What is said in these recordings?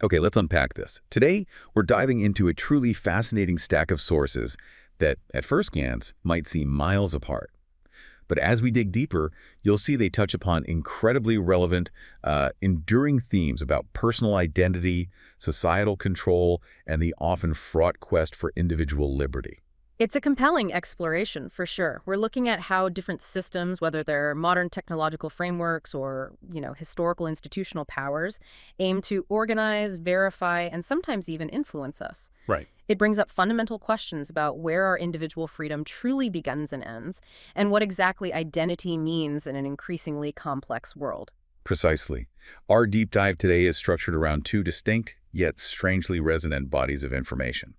Okay, let's unpack this. Today, we're diving into a truly fascinating stack of sources that, at first glance, might seem miles apart. But as we dig deeper, you'll see they touch upon incredibly relevant, enduring themes about personal identity, societal control, and the often fraught quest for individual liberty. It's a compelling exploration, for sure. We're looking at how different systems, whether they're modern technological frameworks or, historical institutional powers, aim to organize, verify, and sometimes even influence us. Right. It brings up fundamental questions about where our individual freedom truly begins and ends, and what exactly identity means in an increasingly complex world. Precisely. Our deep dive today is structured around two distinct, yet strangely resonant bodies of information.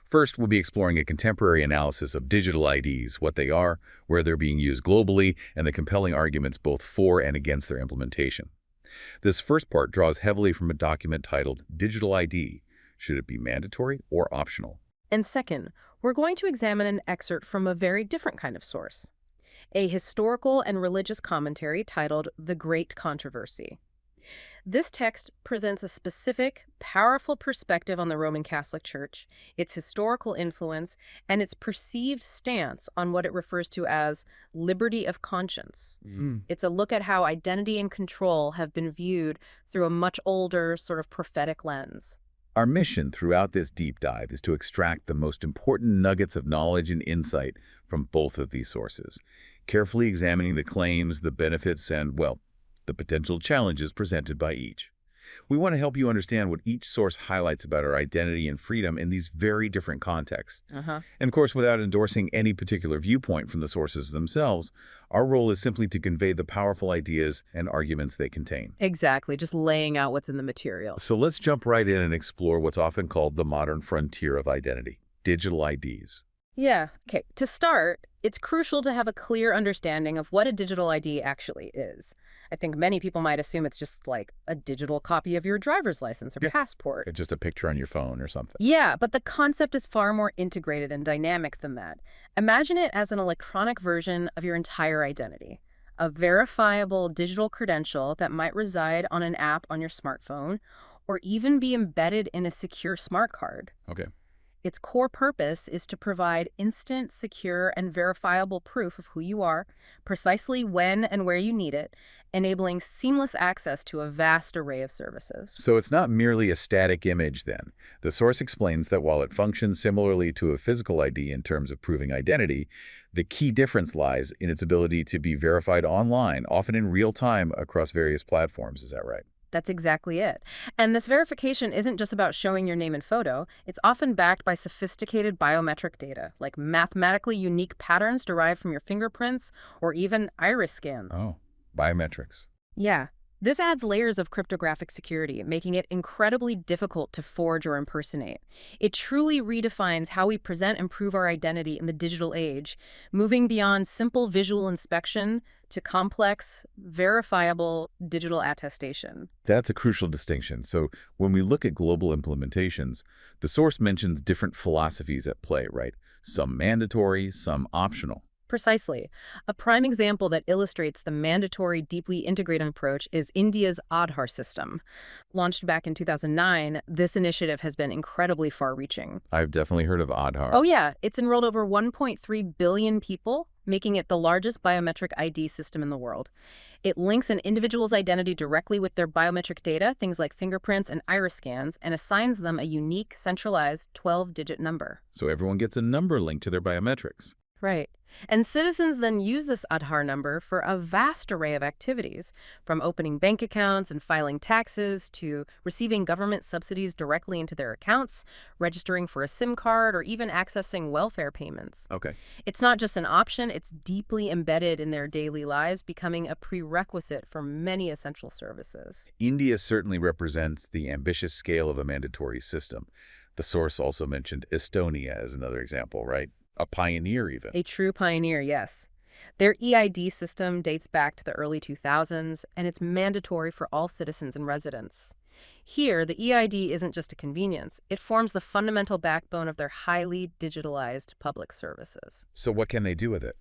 First, we'll be exploring a contemporary analysis of digital IDs, what they are, where they're being used globally, and the compelling arguments both for and against their implementation. This first part draws heavily from a document titled Digital ID. Should it be mandatory or optional? And second, we're going to examine an excerpt from a very different kind of source, a historical and religious commentary titled The Great Controversy. This text presents a specific, powerful perspective on the Roman Catholic Church, its historical influence, and its perceived stance on what it refers to as liberty of conscience. It's a look at how identity and control have been viewed through a much older, sort of prophetic lens. Our mission throughout this deep dive is to extract the most important nuggets of knowledge and insight from both of these sources, carefully examining the claims, the benefits, and, well, the potential challenges presented by each. We want to help you understand what each source highlights about our identity and freedom in these very different contexts. And of course, without endorsing any particular viewpoint from the sources themselves, our role is simply to convey the powerful ideas and arguments they contain. Exactly, just laying out what's in the material. So let's jump right in and explore what's often called the modern frontier of identity, digital IDs. Yeah. Okay, to start, it's crucial to have a clear understanding of what a digital ID actually is. I think many people might assume it's just like a digital copy of your driver's license or passport. It's just a picture on your phone or something. Yeah, but the concept is far more integrated and dynamic than that. Imagine it as an electronic version of your entire identity, a verifiable digital credential that might reside on an app on your smartphone or even be embedded in a secure smart card. Okay. Its core purpose is to provide instant, secure, and verifiable proof of who you are, precisely when and where you need it, enabling seamless access to a vast array of services. So it's not merely a static image then. The source explains that while it functions similarly to a physical ID in terms of proving identity, the key difference lies in its ability to be verified online, often in real time across various platforms. Is that right? That's exactly it. And this verification isn't just about showing your name and photo. It's often backed by sophisticated biometric data, like mathematically unique patterns derived from your fingerprints or even iris scans. Oh, biometrics. Yeah. This adds layers of cryptographic security, making it incredibly difficult to forge or impersonate. It truly redefines how we present and prove our identity in the digital age, moving beyond simple visual inspection to complex, verifiable digital attestation. That's a crucial distinction. So when we look at global implementations, the source mentions different philosophies at play, right? Some mandatory, some optional. Precisely. A prime example that illustrates the mandatory, deeply integrated approach is India's Aadhaar system. Launched back in 2009, this initiative has been incredibly far-reaching. I've definitely heard of Aadhaar. Oh yeah, it's enrolled over 1.3 billion people, making it the largest biometric ID system in the world. It links an individual's identity directly with their biometric data, things like fingerprints and iris scans, and assigns them a unique, centralized 12-digit number. So everyone gets a number linked to their biometrics. Right. And citizens then use this Aadhaar number for a vast array of activities, from opening bank accounts and filing taxes to receiving government subsidies directly into their accounts, registering for a SIM card, or even accessing welfare payments. Okay. It's not just an option, it's deeply embedded in their daily lives, becoming a prerequisite for many essential services. India certainly represents the ambitious scale of a mandatory system. The source also mentioned Estonia as another example, right? A pioneer, even. A true pioneer, yes. Their EID system dates back to the early 2000s, and it's mandatory for all citizens and residents. Here, the EID isn't just a convenience. It forms the fundamental backbone of their highly digitalized public services. So what can they do with it?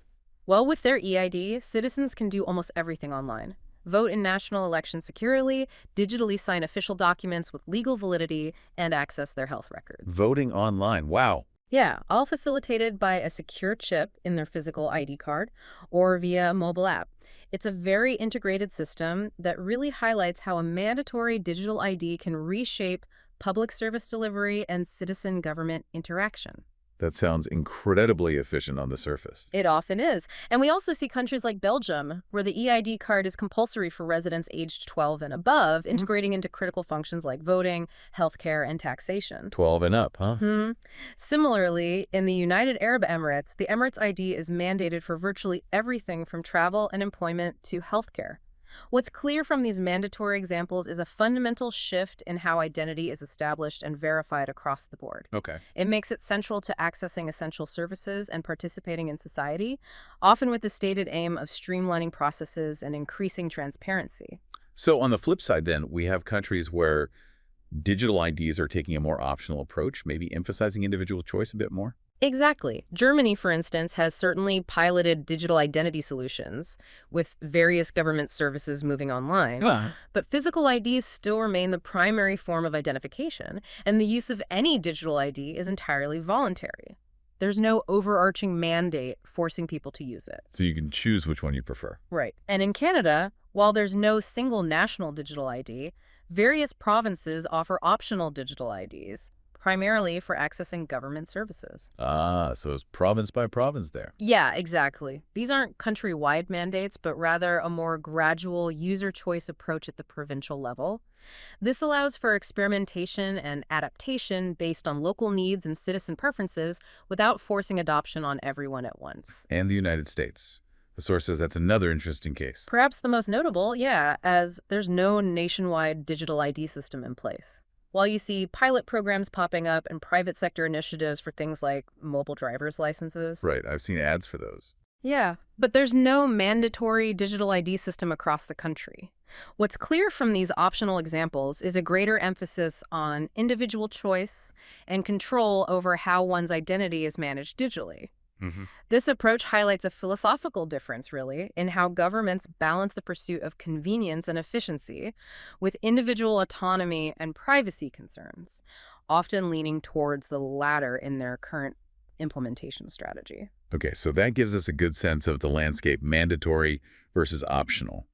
Well, with their EID, citizens can do almost everything online. vote in national elections securely, digitally sign official documents with legal validity, and access their health records. Voting online. Wow. Yeah, all facilitated by a secure chip in their physical ID card or via a mobile app. It's a very integrated system that really highlights how a mandatory digital ID can reshape public service delivery and citizen government interaction. That sounds incredibly efficient on the surface. It often is. And we also see countries like Belgium, where the EID card is compulsory for residents aged 12 and above, integrating into critical functions like voting, healthcare, and taxation. 12 and up, huh? Similarly, in the United Arab Emirates, the Emirates ID is mandated for virtually everything from travel and employment to healthcare. What's clear from these mandatory examples is a fundamental shift in how identity is established and verified across the board. Okay. It makes it central to accessing essential services and participating in society, often with the stated aim of streamlining processes and increasing transparency. So on the flip side then, we have countries where digital IDs are taking a more optional approach, maybe emphasizing individual choice a bit more? Exactly. Germany, for instance, has certainly piloted digital identity solutions, with various government services moving online. But physical IDs still remain the primary form of identification, and the use of any digital ID is entirely voluntary. There's no overarching mandate forcing people to use it. So you can choose which one you prefer. Right. And in Canada, while there's no single national digital ID, various provinces offer optional digital IDs, primarily for accessing government services. So it's province by province there. Yeah, exactly. These aren't countrywide mandates, but rather a more gradual user choice approach at the provincial level. This allows for experimentation and adaptation based on local needs and citizen preferences without forcing adoption on everyone at once. And the United States. The source says that's another interesting case. Perhaps the most notable, yeah, as there's no nationwide digital ID system in place. While you see pilot programs popping up and private sector initiatives for things like mobile driver's licenses. Right, I've seen ads for those. Yeah, but there's no mandatory digital ID system across the country. What's clear from these optional examples is a greater emphasis on individual choice and control over how one's identity is managed digitally. This approach highlights a philosophical difference, really, in how governments balance the pursuit of convenience and efficiency with individual autonomy and privacy concerns, often leaning towards the latter in their current implementation strategy. Okay, so that gives us a good sense of the landscape, mandatory versus optional.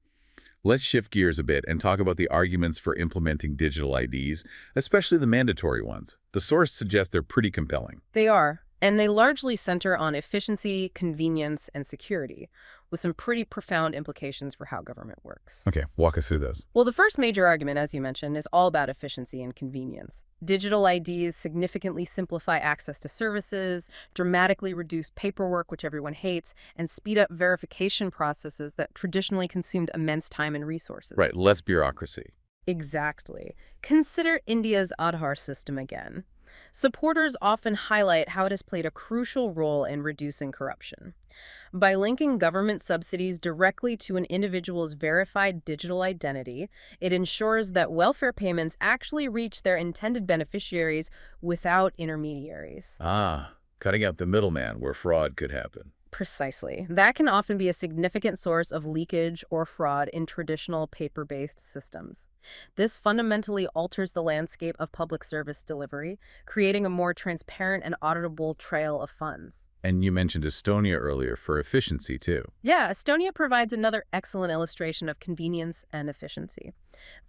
Let's shift gears a bit and talk about the arguments for implementing digital IDs, especially the mandatory ones. The source suggests they're pretty compelling. They are. And they largely center on efficiency, convenience, and security, with some pretty profound implications for how government works. Okay, walk us through those. Well, the first major argument, as you mentioned, is all about efficiency and convenience. Digital IDs significantly simplify access to services, dramatically reduce paperwork, which everyone hates, and speed up verification processes that traditionally consumed immense time and resources. Right, less bureaucracy. Exactly. Consider India's Aadhaar system again. Supporters often highlight how it has played a crucial role in reducing corruption. By linking government subsidies directly to an individual's verified digital identity, it ensures that welfare payments actually reach their intended beneficiaries without intermediaries. Cutting out the middleman where fraud could happen. Precisely. That can often be a significant source of leakage or fraud in traditional paper-based systems. This fundamentally alters the landscape of public service delivery, creating a more transparent and auditable trail of funds. And you mentioned Estonia earlier for efficiency, too. Yeah, Estonia provides another excellent illustration of convenience and efficiency.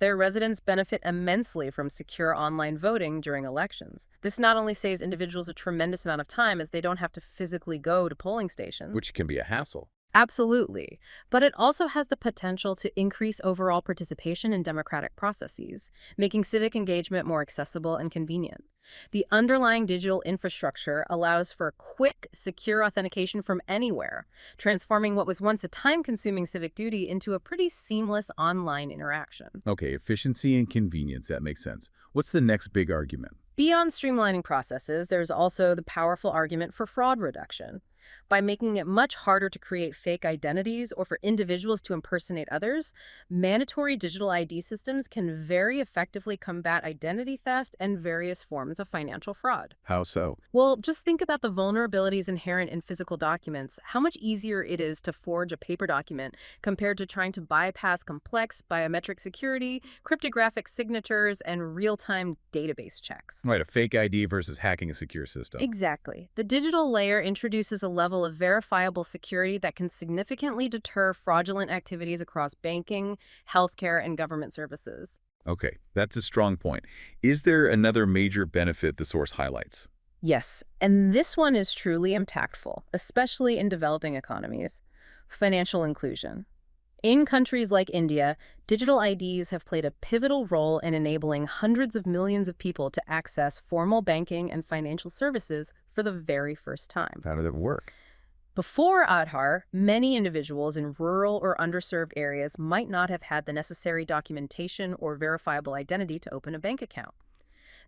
Their residents benefit immensely from secure online voting during elections. This not only saves individuals a tremendous amount of time as they don't have to physically go to polling stations. Which can be a hassle. Absolutely. But it also has the potential to increase overall participation in democratic processes, making civic engagement more accessible and convenient. The underlying digital infrastructure allows for quick, secure authentication from anywhere, transforming what was once a time-consuming civic duty into a pretty seamless online interaction. Okay, efficiency and convenience, that makes sense. What's the next big argument? Beyond streamlining processes, there's also the powerful argument for fraud reduction. By making it much harder to create fake identities or for individuals to impersonate others, mandatory digital ID systems can very effectively combat identity theft and various forms of financial fraud. How so? Well, just think about the vulnerabilities inherent in physical documents, how much easier it is to forge a paper document compared to trying to bypass complex biometric security, cryptographic signatures, and real-time database checks. Right, a fake ID versus hacking a secure system. Exactly. The digital layer introduces a level of verifiable security that can significantly deter fraudulent activities across banking, healthcare, and government services. Okay, that's a strong point. Is there another major benefit the source highlights? Yes, and this one is truly impactful, especially in developing economies. Financial inclusion. In countries like India, digital IDs have played a pivotal role in enabling hundreds of millions of people to access formal banking and financial services for the very first time. How did it work? Before Aadhaar, many individuals in rural or underserved areas might not have had the necessary documentation or verifiable identity to open a bank account.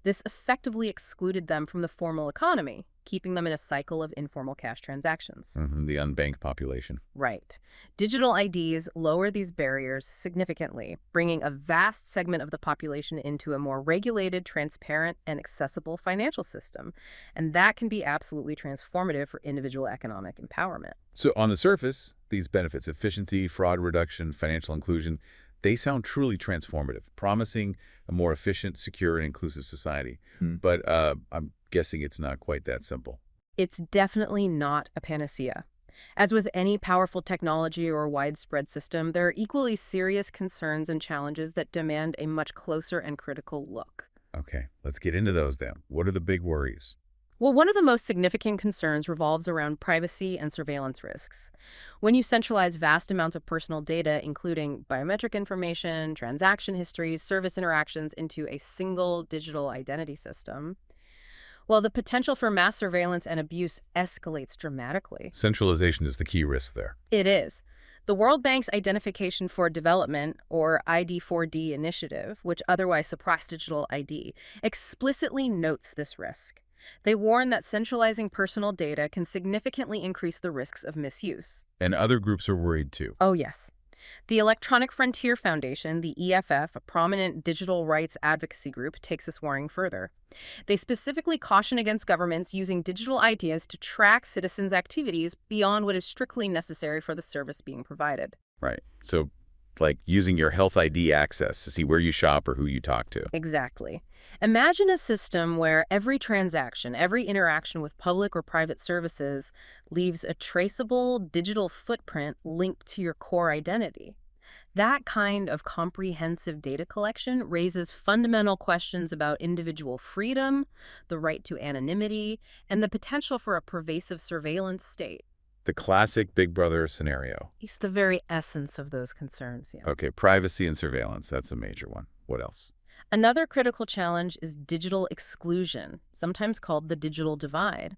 This effectively excluded them from the formal economy, keeping them in a cycle of informal cash transactions. The unbanked population. Right. Digital IDs lower these barriers significantly, bringing a vast segment of the population into a more regulated, transparent, and accessible financial system. And that can be absolutely transformative for individual economic empowerment. So on the surface, these benefits, efficiency, fraud reduction, financial inclusion, they sound truly transformative, promising a more efficient, secure, and inclusive society. But I'm guessing it's not quite that simple. It's definitely not a panacea. As with any powerful technology or widespread system, there are equally serious concerns and challenges that demand a much closer and critical look. Okay, let's get into those then. What are the big worries? Well, one of the most significant concerns revolves around privacy and surveillance risks. When you centralize vast amounts of personal data, including biometric information, transaction histories, service interactions, into a single digital identity system, well, the potential for mass surveillance and abuse escalates dramatically. Centralization is the key risk there. It is. The World Bank's Identification for Development, or ID4D initiative, which otherwise suppressed digital ID, explicitly notes this risk. They warn that centralizing personal data can significantly increase the risks of misuse. And other groups are worried too. Oh, yes. The Electronic Frontier Foundation, the EFF, a prominent digital rights advocacy group, takes this warning further. They specifically caution against governments using digital ideas to track citizens' activities beyond what is strictly necessary for the service being provided. Right. So, like using your health ID access to see where you shop or who you talk to. Exactly. Imagine a system where every transaction, every interaction with public or private services leaves a traceable digital footprint linked to your core identity. That kind of comprehensive data collection raises fundamental questions about individual freedom, the right to anonymity, and the potential for a pervasive surveillance state. The classic Big Brother scenario. It's the very essence of those concerns. Yeah. Okay, privacy and surveillance, that's a major one. What else? Another critical challenge is digital exclusion, sometimes called the digital divide.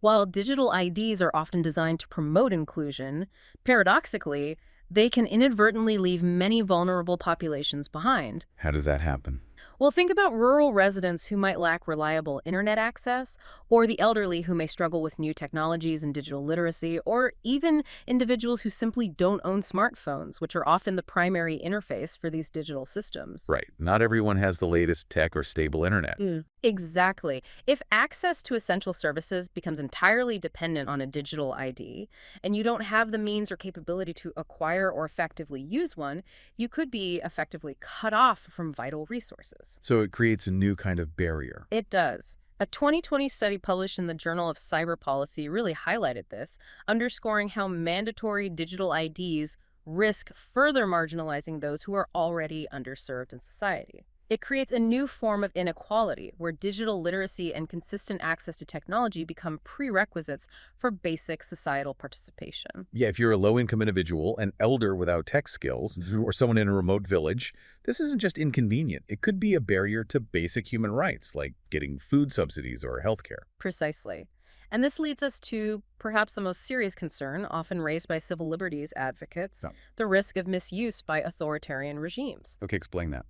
While digital IDs are often designed to promote inclusion, paradoxically, they can inadvertently leave many vulnerable populations behind. How does that happen? Well, think about rural residents who might lack reliable internet access, or the elderly who may struggle with new technologies and digital literacy, or even individuals who simply don't own smartphones, which are often the primary interface for these digital systems. Right. Not everyone has the latest tech or stable internet. Exactly. If access to essential services becomes entirely dependent on a digital ID, and you don't have the means or capability to acquire or effectively use one, you could be effectively cut off from vital resources. So it creates a new kind of barrier. It does. A 2020 study published in the Journal of Cyber Policy really highlighted this, underscoring how mandatory digital IDs risk further marginalizing those who are already underserved in society. It creates a new form of inequality where digital literacy and consistent access to technology become prerequisites for basic societal participation. Yeah, if you're a low-income individual, an elder without tech skills, or someone in a remote village, this isn't just inconvenient. It could be a barrier to basic human rights, like getting food subsidies or healthcare. Precisely. And this leads us to perhaps the most serious concern, often raised by civil liberties advocates, the risk of misuse by authoritarian regimes. Okay, explain that.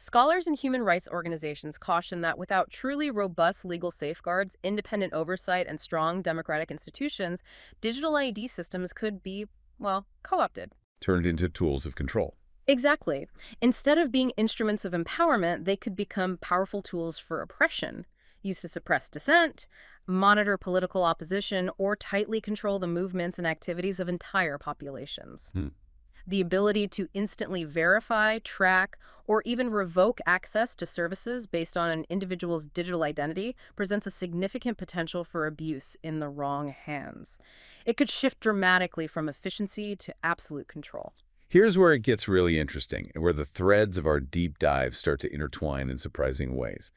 Scholars and human rights organizations caution that without truly robust legal safeguards, independent oversight, and strong democratic institutions, digital ID systems could be, well, co-opted. Turned into tools of control. Exactly. Instead of being instruments of empowerment, they could become powerful tools for oppression, used to suppress dissent, monitor political opposition, or tightly control the movements and activities of entire populations. The ability to instantly verify, track, or even revoke access to services based on an individual's digital identity presents a significant potential for abuse in the wrong hands. It could shift dramatically from efficiency to absolute control. Here's where it gets really interesting, and where the threads of our deep dive start to intertwine in surprising ways.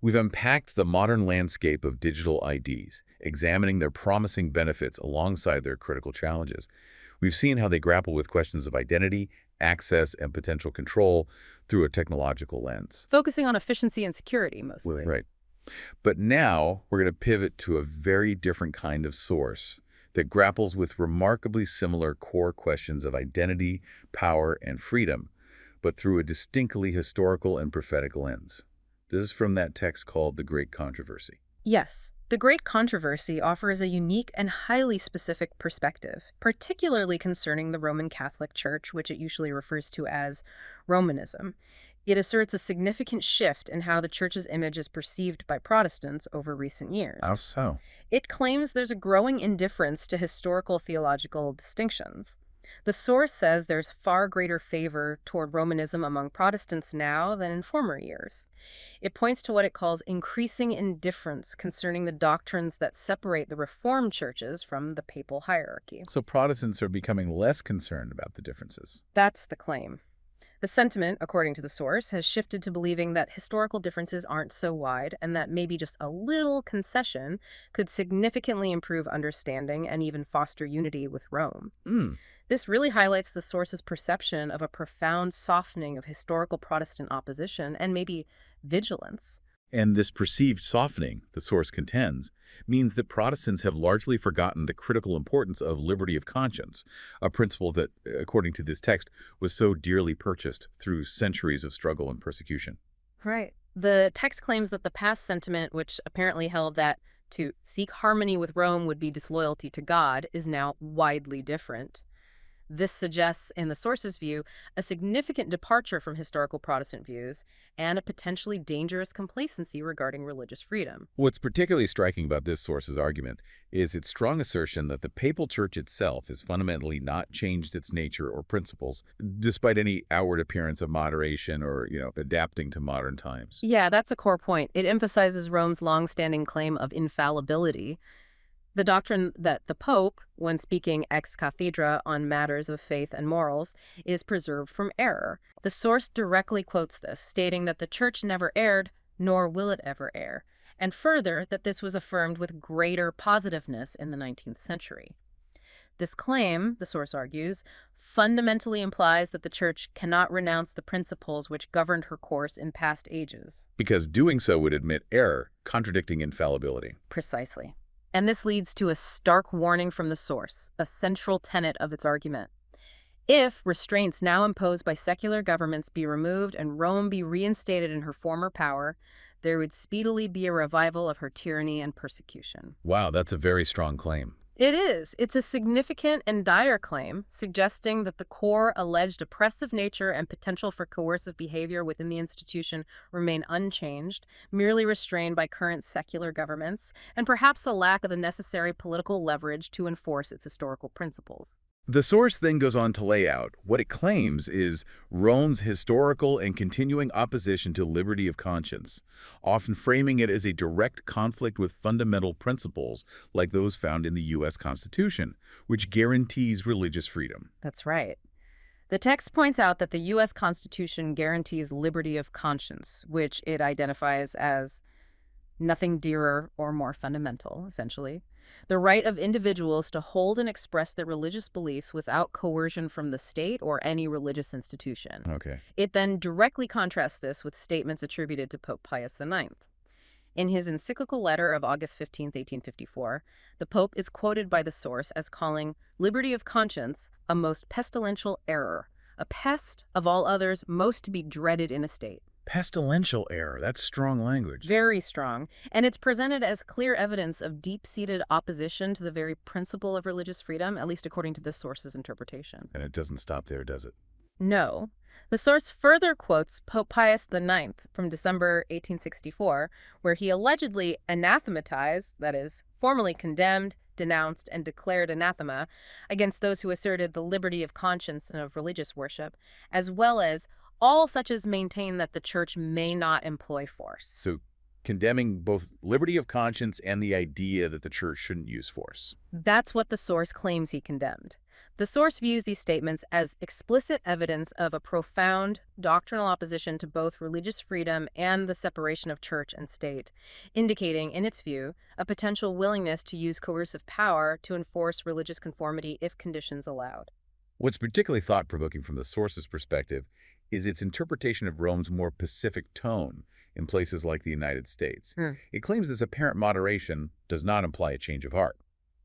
We've unpacked the modern landscape of digital IDs, examining their promising benefits alongside their critical challenges. We've seen how they grapple with questions of identity, access, and potential control through a technological lens. Focusing on efficiency and security, mostly. Right. But now we're going to pivot to a very different kind of source that grapples with remarkably similar core questions of identity, power, and freedom, but through a distinctly historical and prophetic lens. This is from that text called The Great Controversy. Yes. The Great Controversy offers a unique and highly specific perspective, particularly concerning the Roman Catholic Church, which it usually refers to as Romanism. It asserts a significant shift in how the Church's image is perceived by Protestants over recent years. How so? It claims there's a growing indifference to historical theological distinctions. The source says there's far greater favor toward Romanism among Protestants now than in former years. It points to what it calls increasing indifference concerning the doctrines that separate the Reformed churches from the papal hierarchy. So Protestants are becoming less concerned about the differences. That's the claim. The sentiment, according to the source, has shifted to believing that historical differences aren't so wide and that maybe just a little concession could significantly improve understanding and even foster unity with Rome. This really highlights the source's perception of a profound softening of historical Protestant opposition and maybe vigilance. And this perceived softening, the source contends, means that Protestants have largely forgotten the critical importance of liberty of conscience, a principle that, according to this text, was so dearly purchased through centuries of struggle and persecution. Right. The text claims that the past sentiment, which apparently held that to seek harmony with Rome would be disloyalty to God, is now widely different. This suggests, in the source's view, a significant departure from historical Protestant views and a potentially dangerous complacency regarding religious freedom. What's particularly striking about this source's argument is its strong assertion that the papal church itself has fundamentally not changed its nature or principles, despite any outward appearance of moderation or, adapting to modern times. Yeah, that's a core point. It emphasizes Rome's long-standing claim of infallibility. The doctrine that the Pope, when speaking ex cathedra on matters of faith and morals, is preserved from error. The source directly quotes this, stating that the Church never erred, nor will it ever err, and further that this was affirmed with greater positiveness in the 19th century. This claim, the source argues, fundamentally implies that the Church cannot renounce the principles which governed her course in past ages. Because doing so would admit error, contradicting infallibility. Precisely. And this leads to a stark warning from the source, a central tenet of its argument. If restraints now imposed by secular governments be removed and Rome be reinstated in her former power, there would speedily be a revival of her tyranny and persecution. Wow, that's a very strong claim. It is. It's a significant and dire claim, suggesting that the core alleged oppressive nature and potential for coercive behavior within the institution remain unchanged, merely restrained by current secular governments, and perhaps a lack of the necessary political leverage to enforce its historical principles. The source then goes on to lay out what it claims is Rome's historical and continuing opposition to liberty of conscience, often framing it as a direct conflict with fundamental principles like those found in the U.S. Constitution, which guarantees religious freedom. That's right. The text points out that the U.S. Constitution guarantees liberty of conscience, which it identifies as nothing dearer or more fundamental, essentially. The right of individuals to hold and express their religious beliefs without coercion from the state or any religious institution. Okay. It then directly contrasts this with statements attributed to Pope Pius IX. In his encyclical letter of August 15, 1854, the Pope is quoted by the source as calling liberty of conscience a most pestilential error, a pest of all others most to be dreaded in a state. Pestilential error. That's strong language. Very strong, and it's presented as clear evidence of deep-seated opposition to the very principle of religious freedom, at least according to this source's interpretation. And it doesn't stop there, does it? No. The source further quotes Pope Pius IX from December 1864, where he allegedly anathematized, that is, formally condemned, denounced, and declared anathema against those who asserted the liberty of conscience and of religious worship, as well as all such as maintain that the church may not employ force. So condemning both liberty of conscience and the idea that the church shouldn't use force. That's what the source claims he condemned. The source views these statements as explicit evidence of a profound doctrinal opposition to both religious freedom and the separation of church and state, indicating, in its view, a potential willingness to use coercive power to enforce religious conformity if conditions allowed. What's particularly thought-provoking from the source's perspective is its interpretation of Rome's more pacific tone in places like the United States. It claims this apparent moderation does not imply a change of heart.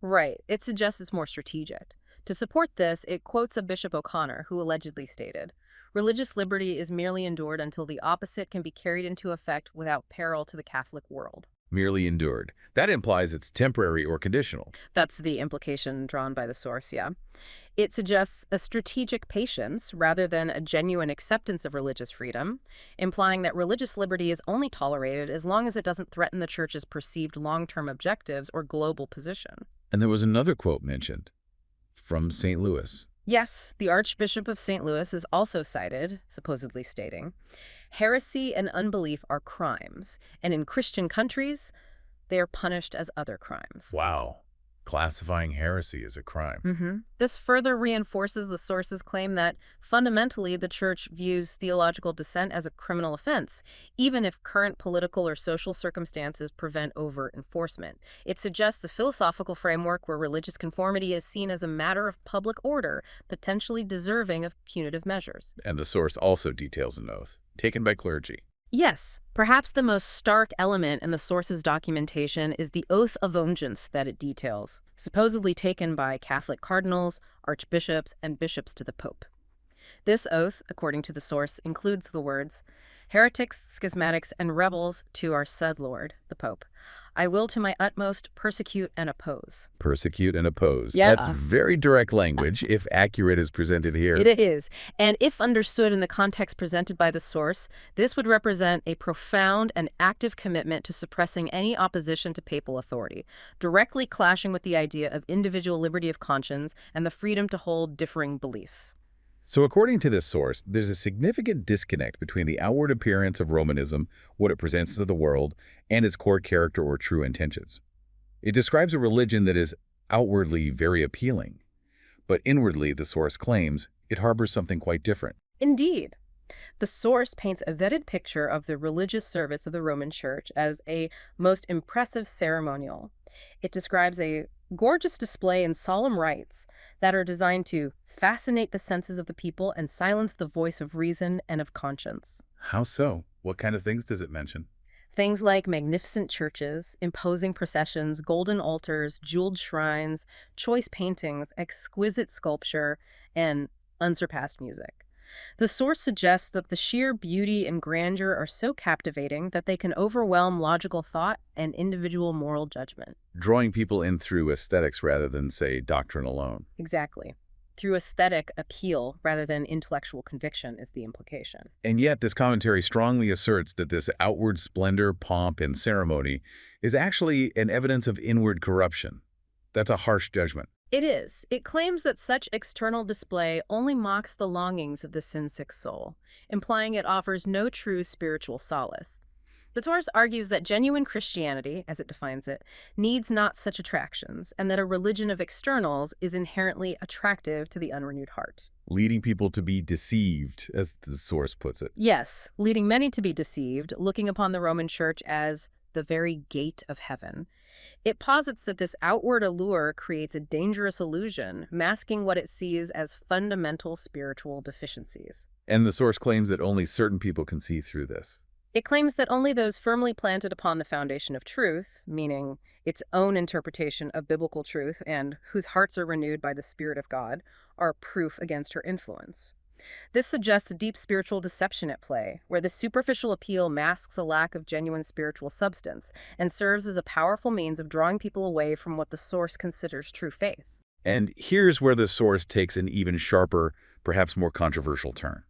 Right. It suggests it's more strategic. To support this, it quotes a Bishop O'Connor, who allegedly stated, "Religious liberty is merely endured until the opposite can be carried into effect without peril to the Catholic world." Merely endured. That implies it's temporary or conditional. That's the implication drawn by the source, yeah. It suggests a strategic patience rather than a genuine acceptance of religious freedom, implying that religious liberty is only tolerated as long as it doesn't threaten the church's perceived long-term objectives or global position. And there was another quote mentioned from St. Louis. Yes, the Archbishop of St. Louis is also cited, supposedly stating, "Heresy and unbelief are crimes, and in Christian countries, they are punished as other crimes." Wow. Classifying heresy as a crime. This further reinforces the source's claim that, fundamentally, the Church views theological dissent as a criminal offense, even if current political or social circumstances prevent overt enforcement. It suggests a philosophical framework where religious conformity is seen as a matter of public order, potentially deserving of punitive measures. And the source also details an oath taken by clergy. Yes, perhaps the most stark element in the source's documentation is the oath of allegiance that it details, supposedly taken by Catholic cardinals, archbishops, and bishops to the Pope. This oath, according to the source, includes the words, "Heretics, schismatics, and rebels to our said Lord, the Pope, I will to my utmost persecute and oppose." Persecute and oppose. Yeah. That's very direct language, if accurate as presented here. It is. And if understood in the context presented by the source, this would represent a profound and active commitment to suppressing any opposition to papal authority, directly clashing with the idea of individual liberty of conscience and the freedom to hold differing beliefs. So according to this source, there's a significant disconnect between the outward appearance of Romanism, what it presents to the world, and its core character or true intentions. It describes a religion that is outwardly very appealing, but inwardly, the source claims, it harbors something quite different. Indeed. The source paints a vivid picture of the religious service of the Roman Church as a most impressive ceremonial. It describes a gorgeous display in solemn rites that are designed to fascinate the senses of the people and silence the voice of reason and of conscience. How so? What kind of things does it mention? Things like magnificent churches, imposing processions, golden altars, jeweled shrines, choice paintings, exquisite sculpture, and unsurpassed music. The source suggests that the sheer beauty and grandeur are so captivating that they can overwhelm logical thought and individual moral judgment. Drawing people in through aesthetics rather than, say, doctrine alone. Exactly. Through aesthetic appeal rather than intellectual conviction is the implication. And yet, this commentary strongly asserts that this outward splendor, pomp, and ceremony is actually an evidence of inward corruption. That's a harsh judgment. It is. It claims that such external display only mocks the longings of the sin-sick soul, implying it offers no true spiritual solace. The source argues that genuine Christianity, as it defines it, needs not such attractions, and that a religion of externals is inherently attractive to the unrenewed heart. Leading people to be deceived, as the source puts it. Yes, leading many to be deceived, looking upon the Roman Church as the very gate of heaven. It posits that this outward allure creates a dangerous illusion, masking what it sees as fundamental spiritual deficiencies. And the source claims that only certain people can see through this. It claims that only those firmly planted upon the foundation of truth, meaning its own interpretation of biblical truth and whose hearts are renewed by the Spirit of God, are proof against her influence. This suggests a deep spiritual deception at play, where the superficial appeal masks a lack of genuine spiritual substance and serves as a powerful means of drawing people away from what the source considers true faith. And here's where the source takes an even sharper, perhaps more controversial turn.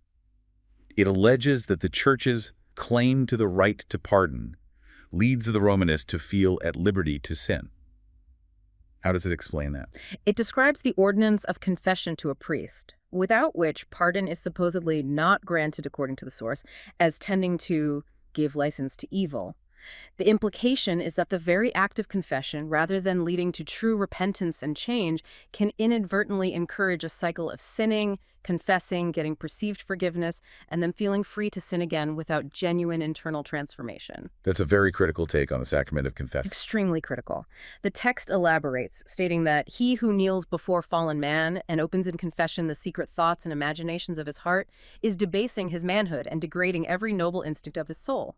It alleges that the Church's claim to the right to pardon leads the Romanists to feel at liberty to sin. How does it explain that? It describes the ordinance of confession to a priest, without which pardon is supposedly not granted according to the source, as tending to give license to evil. The implication is that the very act of confession, rather than leading to true repentance and change, can inadvertently encourage a cycle of sinning, confessing, getting perceived forgiveness, and then feeling free to sin again without genuine internal transformation. That's a very critical take on the sacrament of confession. Extremely critical. The text elaborates, stating that he who kneels before fallen man and opens in confession the secret thoughts and imaginations of his heart is debasing his manhood and degrading every noble instinct of his soul.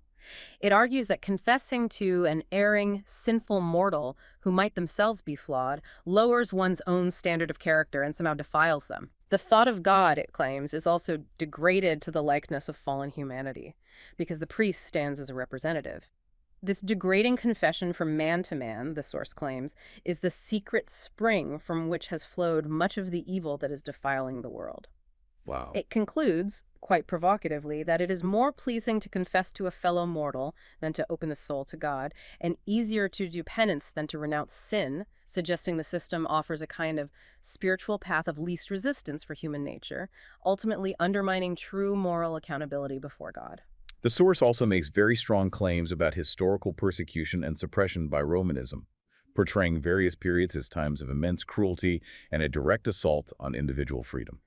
It argues that confessing to an erring, sinful mortal who might themselves be flawed lowers one's own standard of character and somehow defiles them. The thought of God, it claims, is also degraded to the likeness of fallen humanity, because the priest stands as a representative. This degrading confession from man to man, the source claims, is the secret spring from which has flowed much of the evil that is defiling the world. Wow. It concludes, quite provocatively, that it is more pleasing to confess to a fellow mortal than to open the soul to God, and easier to do penance than to renounce sin, suggesting the system offers a kind of spiritual path of least resistance for human nature, ultimately undermining true moral accountability before God. The source also makes very strong claims about historical persecution and suppression by Romanism, portraying various periods as times of immense cruelty and a direct assault on individual freedom.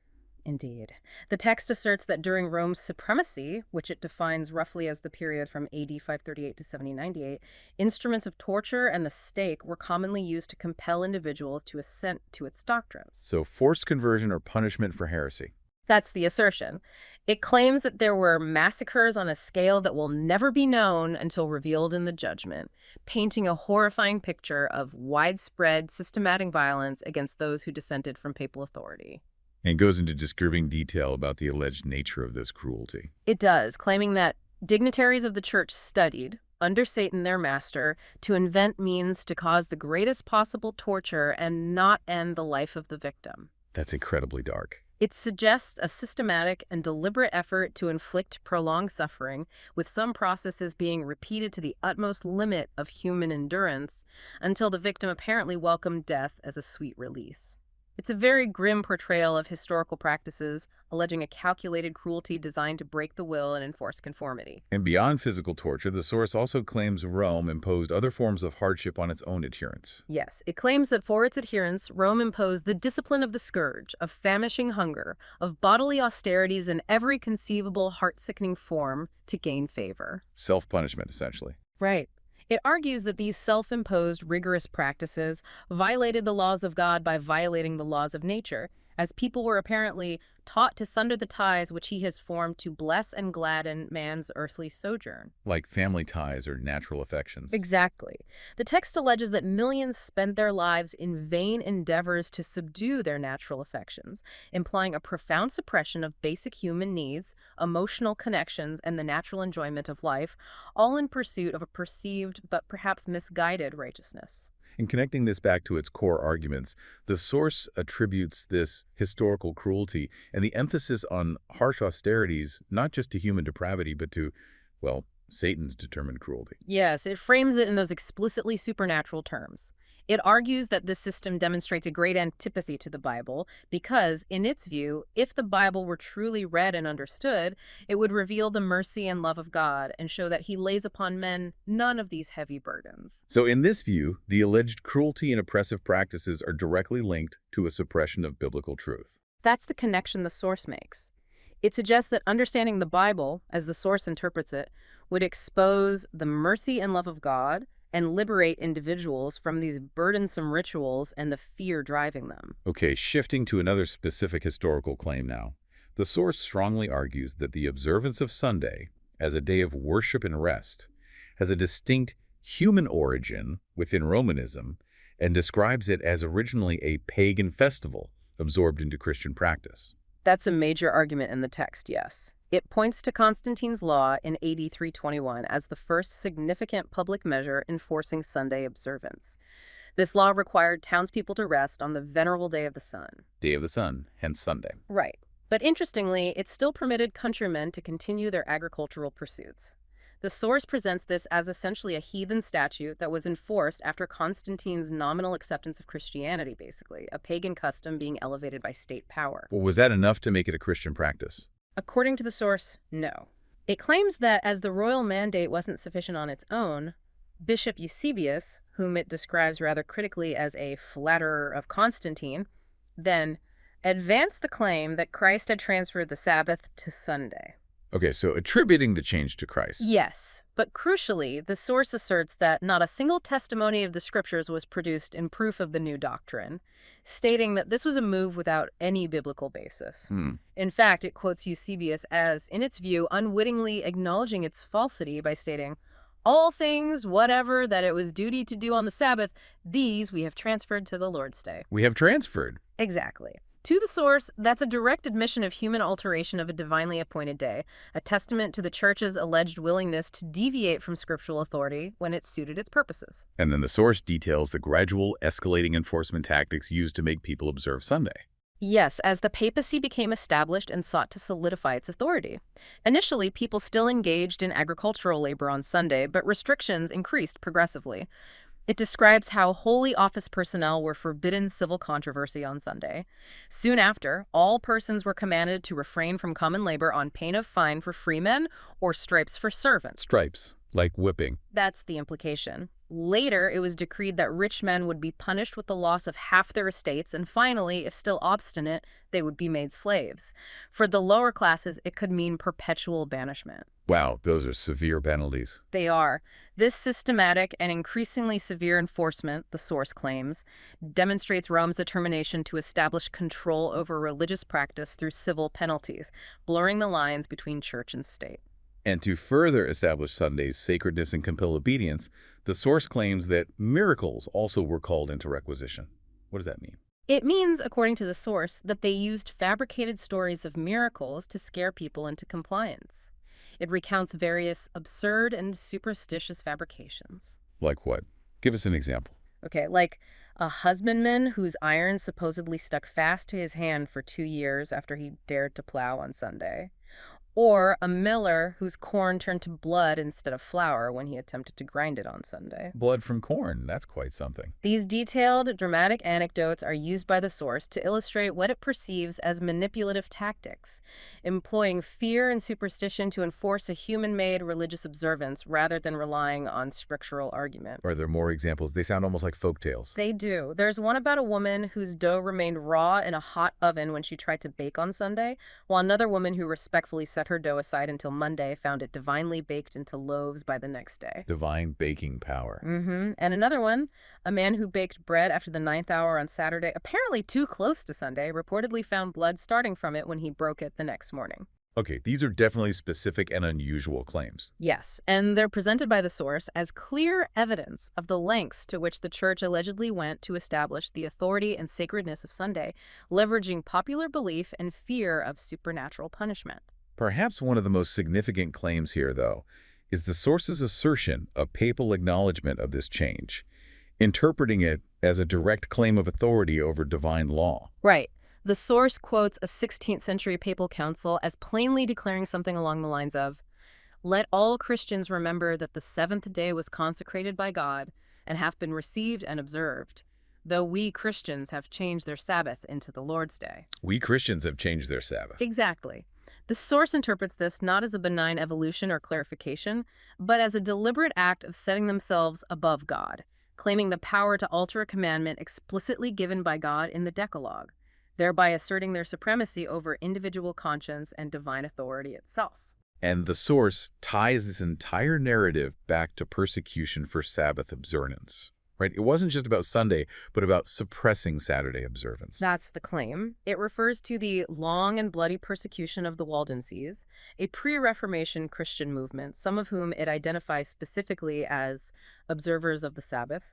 Indeed. The text asserts that during Rome's supremacy, which it defines roughly as the period from AD 538 to 7098, instruments of torture and the stake were commonly used to compel individuals to assent to its doctrines. So forced conversion or punishment for heresy. That's the assertion. It claims that there were massacres on a scale that will never be known until revealed in the judgment, painting a horrifying picture of widespread, systematic violence against those who dissented from papal authority. And goes into disturbing detail about the alleged nature of this cruelty. It does, claiming that dignitaries of the church studied, under Satan their master, to invent means to cause the greatest possible torture and not end the life of the victim. That's incredibly dark. It suggests a systematic and deliberate effort to inflict prolonged suffering, with some processes being repeated to the utmost limit of human endurance, until the victim apparently welcomed death as a sweet release. It's a very grim portrayal of historical practices, alleging a calculated cruelty designed to break the will and enforce conformity. And beyond physical torture, the source also claims Rome imposed other forms of hardship on its own adherents. Yes, it claims that for its adherents, Rome imposed the discipline of the scourge, of famishing hunger, of bodily austerities in every conceivable heart-sickening form to gain favor. Self-punishment, essentially. Right. It argues that these self-imposed rigorous practices violated the laws of God by violating the laws of nature, as people were apparently taught to sunder the ties which he has formed to bless and gladden man's earthly sojourn. Like family ties or natural affections. Exactly. The text alleges that millions spent their lives in vain endeavors to subdue their natural affections, implying a profound suppression of basic human needs, emotional connections, and the natural enjoyment of life, all in pursuit of a perceived but perhaps misguided righteousness. In connecting this back to its core arguments, the source attributes this historical cruelty and the emphasis on harsh austerities not just to human depravity, but to, well, Satan's determined cruelty. Yes, it frames it in those explicitly supernatural terms. It argues that this system demonstrates a great antipathy to the Bible because, in its view, if the Bible were truly read and understood, it would reveal the mercy and love of God and show that he lays upon men none of these heavy burdens. So in this view, the alleged cruelty and oppressive practices are directly linked to a suppression of biblical truth. That's the connection the source makes. It suggests that understanding the Bible, as the source interprets it, would expose the mercy and love of God and liberate individuals from these burdensome rituals and the fear driving them. Okay, shifting to another specific historical claim now. The source strongly argues that the observance of Sunday as a day of worship and rest has a distinct human origin within Romanism and describes it as originally a pagan festival absorbed into Christian practice. That's a major argument in the text, yes. It points to Constantine's law in AD 321 as the first significant public measure enforcing Sunday observance. This law required townspeople to rest on the venerable day of the sun. Day of the sun, hence Sunday. Right. But interestingly, it still permitted countrymen to continue their agricultural pursuits. The source presents this as essentially a heathen statute that was enforced after Constantine's nominal acceptance of Christianity, basically, a pagan custom being elevated by state power. Well, was that enough to make it a Christian practice? According to the source, no. It claims that as the royal mandate wasn't sufficient on its own, Bishop Eusebius, whom it describes rather critically as a flatterer of Constantine, then advanced the claim that Christ had transferred the Sabbath to Sunday. Okay, so attributing the change to Christ. Yes, but crucially, the source asserts that not a single testimony of the scriptures was produced in proof of the new doctrine, stating that this was a move without any biblical basis. In fact, it quotes Eusebius as, in its view, unwittingly acknowledging its falsity by stating, "All things, whatever that it was duty to do on the Sabbath, these we have transferred to the Lord's day." We have transferred. Exactly. To the source, that's a direct admission of human alteration of a divinely appointed day, a testament to the Church's alleged willingness to deviate from scriptural authority when it suited its purposes. And then the source details the gradual escalating enforcement tactics used to make people observe Sunday. Yes, as the papacy became established and sought to solidify its authority. Initially, people still engaged in agricultural labor on Sunday, but restrictions increased progressively. It describes how holy office personnel were forbidden civil controversy on Sunday. Soon after, all persons were commanded to refrain from common labor on pain of fine for freemen or stripes for servants. Stripes, like whipping. That's the implication. Later, it was decreed that rich men would be punished with the loss of half their estates, and finally, if still obstinate, they would be made slaves. For the lower classes, it could mean perpetual banishment. Wow, those are severe penalties. They are. This systematic and increasingly severe enforcement, the source claims, demonstrates Rome's determination to establish control over religious practice through civil penalties, blurring the lines between church and state. And to further establish Sunday's sacredness and compel obedience, the source claims that miracles also were called into requisition. What does that mean? It means, according to the source, that they used fabricated stories of miracles to scare people into compliance. It recounts various absurd and superstitious fabrications. Like what? Give us an example. Okay, like a husbandman whose iron supposedly stuck fast to his hand for 2 years after he dared to plow on Sunday. Or a miller whose corn turned to blood instead of flour when he attempted to grind it on Sunday. Blood from corn, that's quite something. These detailed, dramatic anecdotes are used by the source to illustrate what it perceives as manipulative tactics, employing fear and superstition to enforce a human-made religious observance rather than relying on scriptural argument. Are there more examples? They sound almost like folktales. They do. There's one about a woman whose dough remained raw in a hot oven when she tried to bake on Sunday, while another woman who respectfully set her dough aside until Monday found it divinely baked into loaves by the next day. Divine baking power. And another one, a man who baked bread after the 9th hour on Saturday, apparently too close to Sunday, reportedly found blood starting from it when he broke it the next morning. Okay, these are definitely specific and unusual claims. Yes, and they're presented by the source as clear evidence of the lengths to which the church allegedly went to establish the authority and sacredness of Sunday, leveraging popular belief and fear of supernatural punishment. Perhaps one of the most significant claims here, though, is the source's assertion of papal acknowledgement of this change, interpreting it as a direct claim of authority over divine law. Right. The source quotes a 16th century papal council as plainly declaring something along the lines of, "Let all Christians remember that the seventh day was consecrated by God and hath been received and observed, though we Christians have changed their Sabbath into the Lord's day." We Christians have changed their Sabbath. Exactly. The source interprets this not as a benign evolution or clarification, but as a deliberate act of setting themselves above God, claiming the power to alter a commandment explicitly given by God in the Decalogue, thereby asserting their supremacy over individual conscience and divine authority itself. And the source ties this entire narrative back to persecution for Sabbath observance. Right? It wasn't just about Sunday, but about suppressing Saturday observance. That's the claim. It refers to the long and bloody persecution of the Waldenses, a pre-Reformation Christian movement, some of whom it identifies specifically as observers of the Sabbath.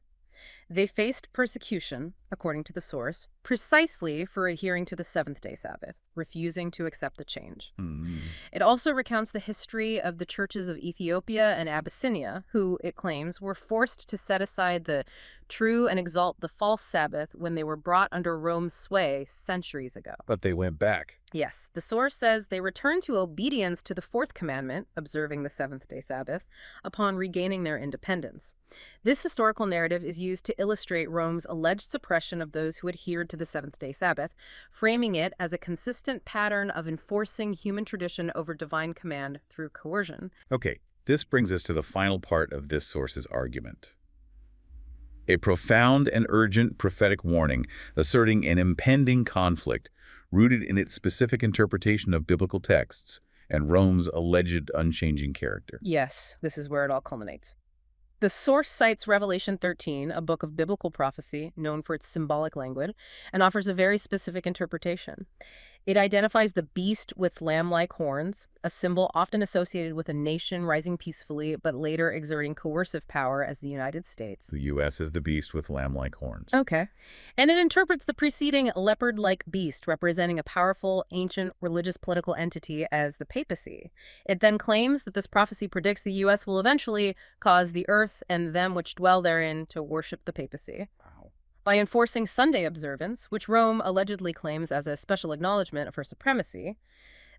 They faced persecution, according to the source, precisely for adhering to the seventh-day Sabbath, refusing to accept the change. Mm. It also recounts the history of the churches of Ethiopia and Abyssinia, who, it claims, were forced to set aside the true and exalt the false Sabbath when they were brought under Rome's sway centuries ago. But they went back. Yes, the source says they returned to obedience to the fourth commandment, observing the seventh-day Sabbath, upon regaining their independence. This historical narrative is used to illustrate Rome's alleged suppression of those who adhered to the seventh-day Sabbath, framing it as a consistent pattern of enforcing human tradition over divine command through coercion. Okay, this brings us to the final part of this source's argument. A profound and urgent prophetic warning asserting an impending conflict rooted in its specific interpretation of biblical texts and Rome's alleged unchanging character. Yes, this is where it all culminates. The source cites Revelation 13, a book of biblical prophecy known for its symbolic language, and offers a very specific interpretation. It identifies the beast with lamb-like horns, a symbol often associated with a nation rising peacefully but later exerting coercive power as the United States. The U.S. is the beast with lamb-like horns. Okay. And it interprets the preceding leopard-like beast representing a powerful, ancient, religious political entity as the papacy. It then claims that this prophecy predicts the U.S. will eventually cause the earth and them which dwell therein to worship the papacy. Wow. By enforcing Sunday observance, which Rome allegedly claims as a special acknowledgement of her supremacy.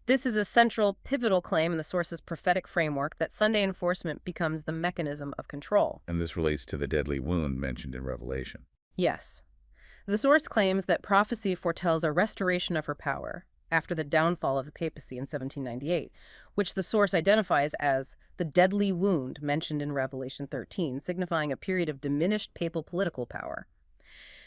This is a central, pivotal claim in the source's prophetic framework that Sunday enforcement becomes the mechanism of control. And this relates to the deadly wound mentioned in Revelation. Yes. The source claims that prophecy foretells a restoration of her power after the downfall of the papacy in 1798, which the source identifies as the deadly wound mentioned in Revelation 13, signifying a period of diminished papal political power.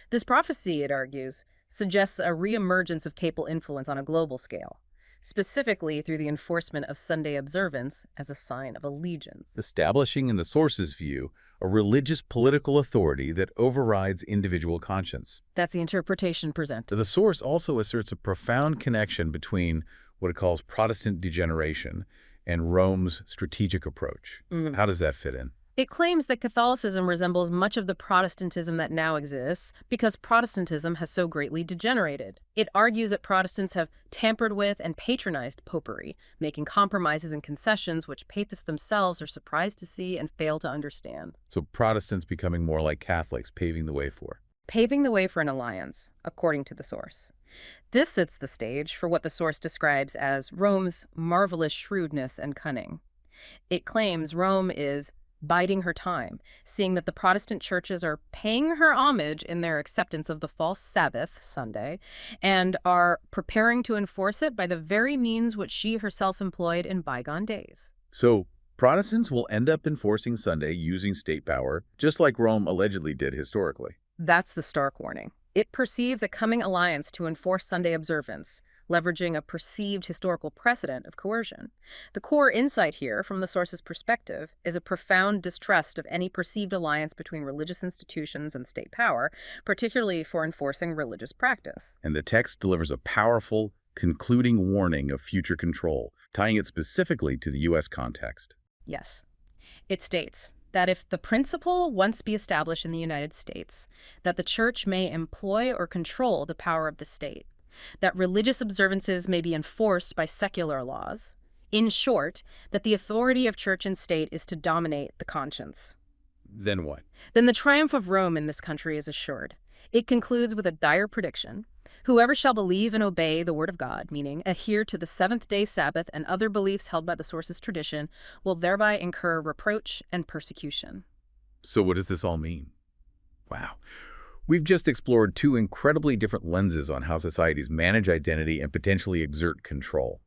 This prophecy, it argues, suggests a reemergence of papal influence on a global scale, specifically through the enforcement of Sunday observance as a sign of allegiance. Establishing, in the source's view, a religious political authority that overrides individual conscience. That's the interpretation presented. The source also asserts a profound connection between what it calls Protestant degeneration and Rome's strategic approach. How does that fit in? It claims that Catholicism resembles much of the Protestantism that now exists because Protestantism has so greatly degenerated. It argues that Protestants have tampered with and patronized popery, making compromises and concessions which papists themselves are surprised to see and fail to understand. So Protestants becoming more like Catholics, paving the way for. Paving the way for an alliance, according to the source. This sets the stage for what the source describes as Rome's marvelous shrewdness and cunning. It claims Rome is biding her time, seeing that the Protestant churches are paying her homage in their acceptance of the false Sabbath, Sunday, and are preparing to enforce it by the very means which she herself employed in bygone days. So Protestants will end up enforcing Sunday using state power, just like Rome allegedly did historically. That's the stark warning. It perceives a coming alliance to enforce Sunday observance, leveraging a perceived historical precedent of coercion. The core insight here, from the source's perspective, is a profound distrust of any perceived alliance between religious institutions and state power, particularly for enforcing religious practice. And the text delivers a powerful, concluding warning of future control, tying it specifically to the U.S. context. Yes. It states that if the principle once be established in the United States, that the church may employ or control the power of the state, that religious observances may be enforced by secular laws. In short, that the authority of church and state is to dominate the conscience. Then what? Then the triumph of Rome in this country is assured. It concludes with a dire prediction. Whoever shall believe and obey the word of God, meaning adhere to the seventh-day Sabbath and other beliefs held by the source's tradition, will thereby incur reproach and persecution. So what does this all mean? Wow. We've just explored two incredibly different lenses on how societies manage identity and potentially exert control.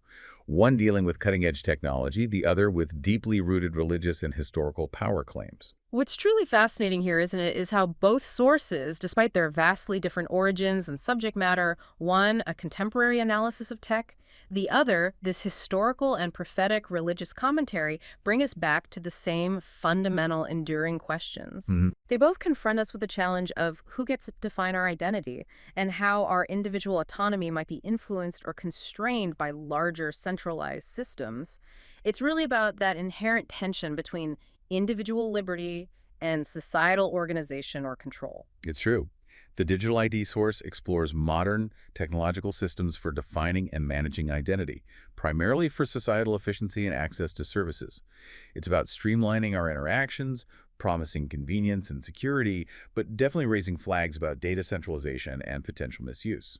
One dealing with cutting-edge technology, the other with deeply rooted religious and historical power claims. What's truly fascinating here, isn't it, is how both sources, despite their vastly different origins and subject matter, one, a contemporary analysis of tech, the other, this historical and prophetic religious commentary, bring us back to the same fundamental, enduring questions. They both confront us with the challenge of who gets to define our identity and how our individual autonomy might be influenced or constrained by larger centralized systems. It's really about that inherent tension between individual liberty and societal organization or control. It's true. The digital ID source explores modern technological systems for defining and managing identity, primarily for societal efficiency and access to services. It's about streamlining our interactions, promising convenience and security, but definitely raising flags about data centralization and potential misuse.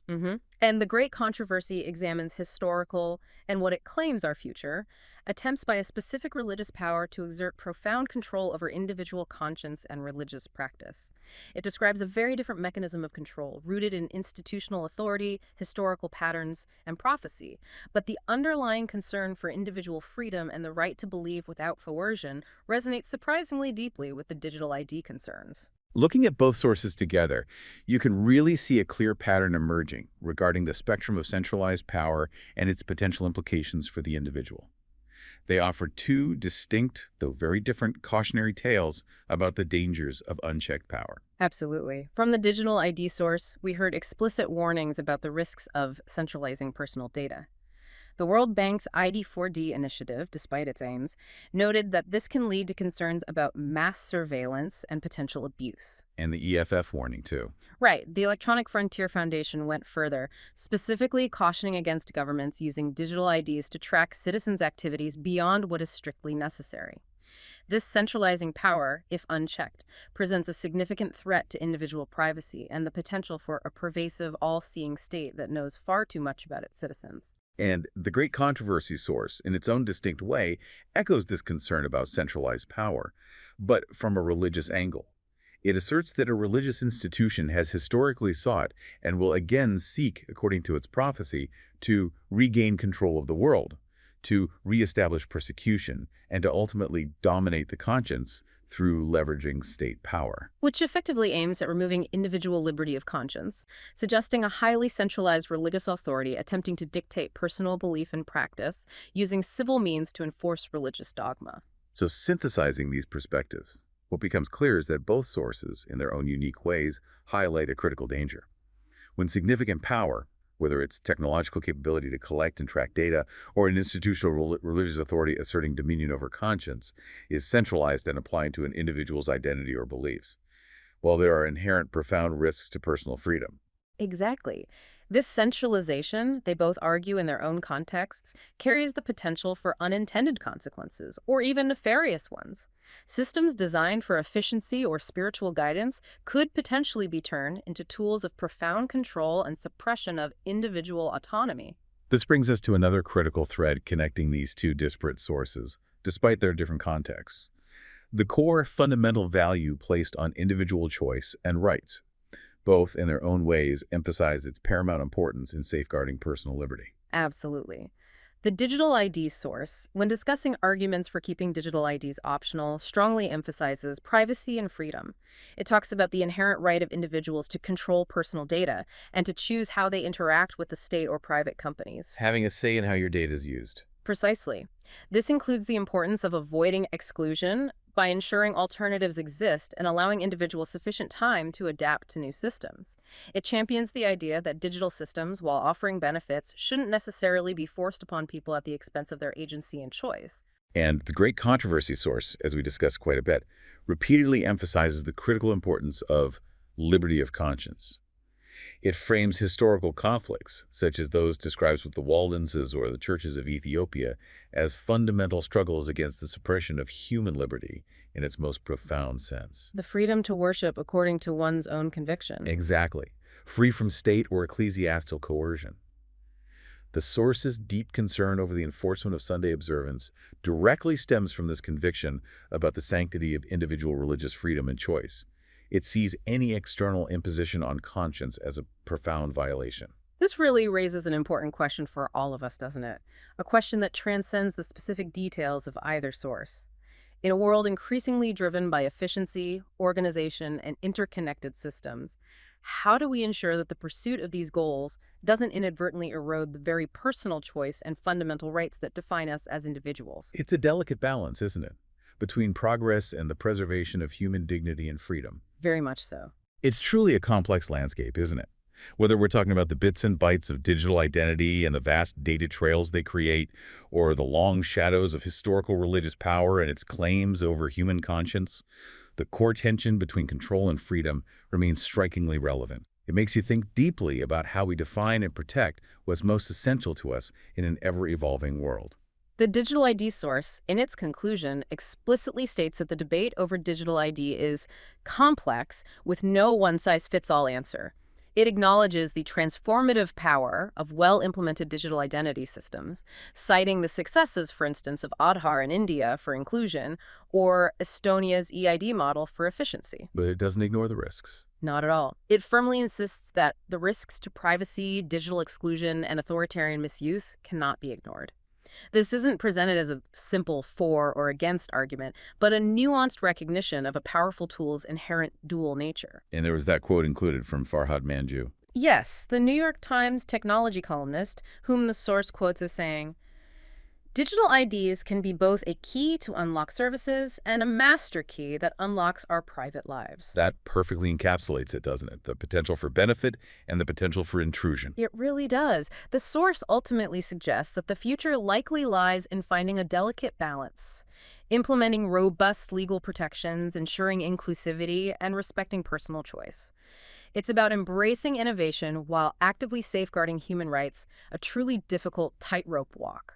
And the Great Controversy examines historical and what it claims are future attempts by a specific religious power to exert profound control over individual conscience and religious practice. It describes a very different mechanism of control, rooted in institutional authority, historical patterns, and prophecy. But the underlying concern for individual freedom and the right to believe without coercion resonates surprisingly deeply with the digital ID concerns. Looking at both sources together, you can really see a clear pattern emerging regarding the spectrum of centralized power and its potential implications for the individual. They offer two distinct, though very different, cautionary tales about the dangers of unchecked power. Absolutely. From the digital ID source, we heard explicit warnings about the risks of centralizing personal data. The World Bank's ID4D initiative, despite its aims, noted that this can lead to concerns about mass surveillance and potential abuse. And the EFF warning, too. Right. The Electronic Frontier Foundation went further, specifically cautioning against governments using digital IDs to track citizens' activities beyond what is strictly necessary. This centralizing power, if unchecked, presents a significant threat to individual privacy and the potential for a pervasive, all-seeing state that knows far too much about its citizens. And the Great Controversy source, in its own distinct way, echoes this concern about centralized power, but from a religious angle. It asserts that a religious institution has historically sought and will again seek, according to its prophecy, to regain control of the world, to reestablish persecution, and to ultimately dominate the conscience through leveraging state power. Which effectively aims at removing individual liberty of conscience, suggesting a highly centralized religious authority attempting to dictate personal belief and practice using civil means to enforce religious dogma. So synthesizing these perspectives, what becomes clear is that both sources, in their own unique ways, highlight a critical danger. When significant power, whether it's technological capability to collect and track data or an institutional religious authority asserting dominion over conscience, is centralized and applied to an individual's identity or beliefs, while there are inherent profound risks to personal freedom. Exactly. This centralization, they both argue in their own contexts, carries the potential for unintended consequences, or even nefarious ones. Systems designed for efficiency or spiritual guidance could potentially be turned into tools of profound control and suppression of individual autonomy. This brings us to another critical thread connecting these two disparate sources, despite their different contexts. The core fundamental value placed on individual choice and rights. Both, in their own ways, emphasize its paramount importance in safeguarding personal liberty. Absolutely. The digital ID source, when discussing arguments for keeping digital IDs optional, strongly emphasizes privacy and freedom. It talks about the inherent right of individuals to control personal data and to choose how they interact with the state or private companies. Having a say in how your data is used. Precisely. This includes the importance of avoiding exclusion by ensuring alternatives exist and allowing individuals sufficient time to adapt to new systems. It champions the idea that digital systems, while offering benefits, shouldn't necessarily be forced upon people at the expense of their agency and choice. And the Great Controversy source, as we discussed quite a bit, repeatedly emphasizes the critical importance of liberty of conscience. It frames historical conflicts, such as those described with the Waldenses or the churches of Ethiopia, as fundamental struggles against the suppression of human liberty in its most profound sense. The freedom to worship according to one's own conviction. Exactly. Free from state or ecclesiastical coercion. The source's deep concern over the enforcement of Sunday observance directly stems from this conviction about the sanctity of individual religious freedom and choice. It sees any external imposition on conscience as a profound violation. This really raises an important question for all of us, doesn't it? A question that transcends the specific details of either source. In a world increasingly driven by efficiency, organization, and interconnected systems, how do we ensure that the pursuit of these goals doesn't inadvertently erode the very personal choice and fundamental rights that define us as individuals? It's a delicate balance, isn't it, between progress and the preservation of human dignity and freedom. Very much so. It's truly a complex landscape, isn't it? Whether we're talking about the bits and bytes of digital identity and the vast data trails they create, or the long shadows of historical religious power and its claims over human conscience, The core tension between control and freedom remains strikingly relevant. It makes you think deeply about how we define and protect what's most essential to us in an ever-evolving world. The digital ID source, in its conclusion, explicitly states that the debate over digital ID is complex with no one-size-fits-all answer. It acknowledges the transformative power of well-implemented digital identity systems, citing the successes, for instance, of Aadhaar in India for inclusion or Estonia's EID model for efficiency. But it doesn't ignore the risks. Not at all. It firmly insists that the risks to privacy, digital exclusion, and authoritarian misuse cannot be ignored. This isn't presented as a simple for or against argument, but a nuanced recognition of a powerful tool's inherent dual nature. And there was that quote included from Farhad Manjoo. Yes, the New York Times technology columnist, whom the source quotes as saying, "Digital IDs can be both a key to unlock services and a master key that unlocks our private lives." That perfectly encapsulates it, doesn't it? The potential for benefit and the potential for intrusion. It really does. The source ultimately suggests that the future likely lies in finding a delicate balance, implementing robust legal protections, ensuring inclusivity, and respecting personal choice. It's about embracing innovation while actively safeguarding human rights, a truly difficult tightrope walk.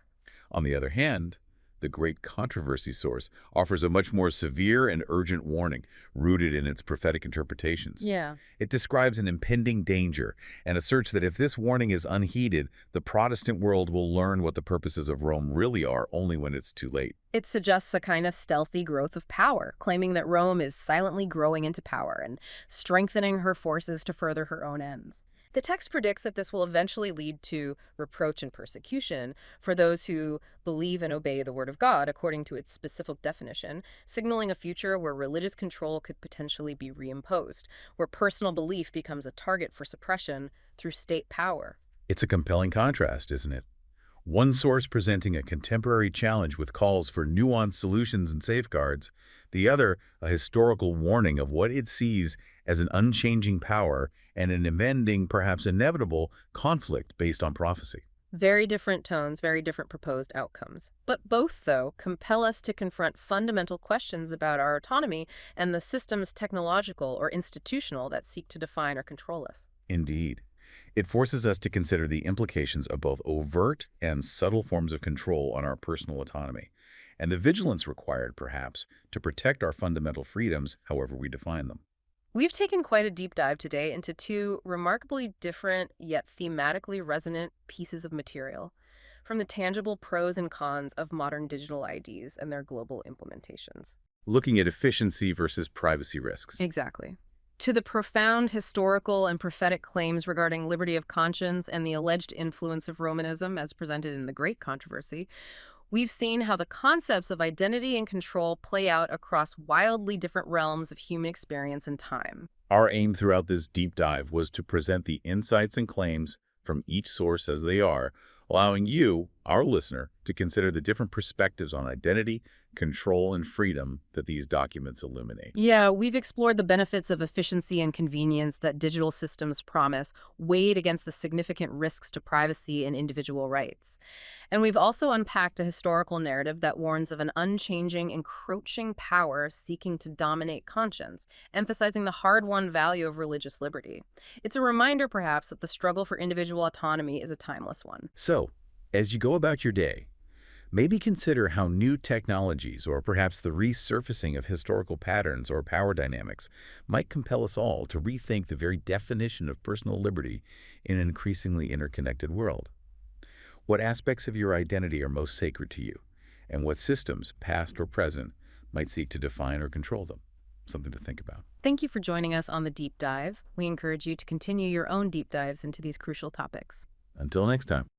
On the other hand, the great controversy source offers a much more severe and urgent warning, rooted in its prophetic interpretations. Yeah. It describes an impending danger and asserts that if this warning is unheeded, the Protestant world will learn what the purposes of Rome really are only when it's too late. It suggests a kind of stealthy growth of power, claiming that Rome is silently growing into power and strengthening her forces to further her own ends. The text predicts that this will eventually lead to reproach and persecution for those who believe and obey the Word of God according to its specific definition, signaling a future where religious control could potentially be reimposed, where personal belief becomes a target for suppression through state power. It's a compelling contrast, isn't it? One source presenting a contemporary challenge with calls for nuanced solutions and safeguards, the other a historical warning of what it sees as an unchanging power and an impending, perhaps inevitable, conflict based on prophecy. Very different tones, very different proposed outcomes. But both, though, compel us to confront fundamental questions about our autonomy and the systems, technological or institutional, that seek to define or control us. Indeed. It forces us to consider the implications of both overt and subtle forms of control on our personal autonomy, and the vigilance required, perhaps, to protect our fundamental freedoms, however we define them. We've taken quite a deep dive today into two remarkably different yet thematically resonant pieces of material, from the tangible pros and cons of modern digital IDs and their global implementations. Looking at efficiency versus privacy risks. Exactly. To the profound historical and prophetic claims regarding liberty of conscience and the alleged influence of Romanism as presented in the Great Controversy, we've seen how the concepts of identity and control play out across wildly different realms of human experience and time. Our aim throughout this deep dive was to present the insights and claims from each source as they are, allowing you, our listener, to consider the different perspectives on identity, control, and freedom that these documents illuminate. Yeah, we've explored the benefits of efficiency and convenience that digital systems promise, weighed against the significant risks to privacy and individual rights. And we've also unpacked a historical narrative that warns of an unchanging, encroaching power seeking to dominate conscience, emphasizing the hard-won value of religious liberty. It's a reminder, perhaps, that the struggle for individual autonomy is a timeless one. So, as you go about your day, maybe consider how new technologies, or perhaps the resurfacing of historical patterns or power dynamics, might compel us all to rethink the very definition of personal liberty in an increasingly interconnected world. What aspects of your identity are most sacred to you, and what systems, past or present, might seek to define or control them? Something to think about. Thank you for joining us on the Deep Dive. We encourage you to continue your own deep dives into these crucial topics. Until next time.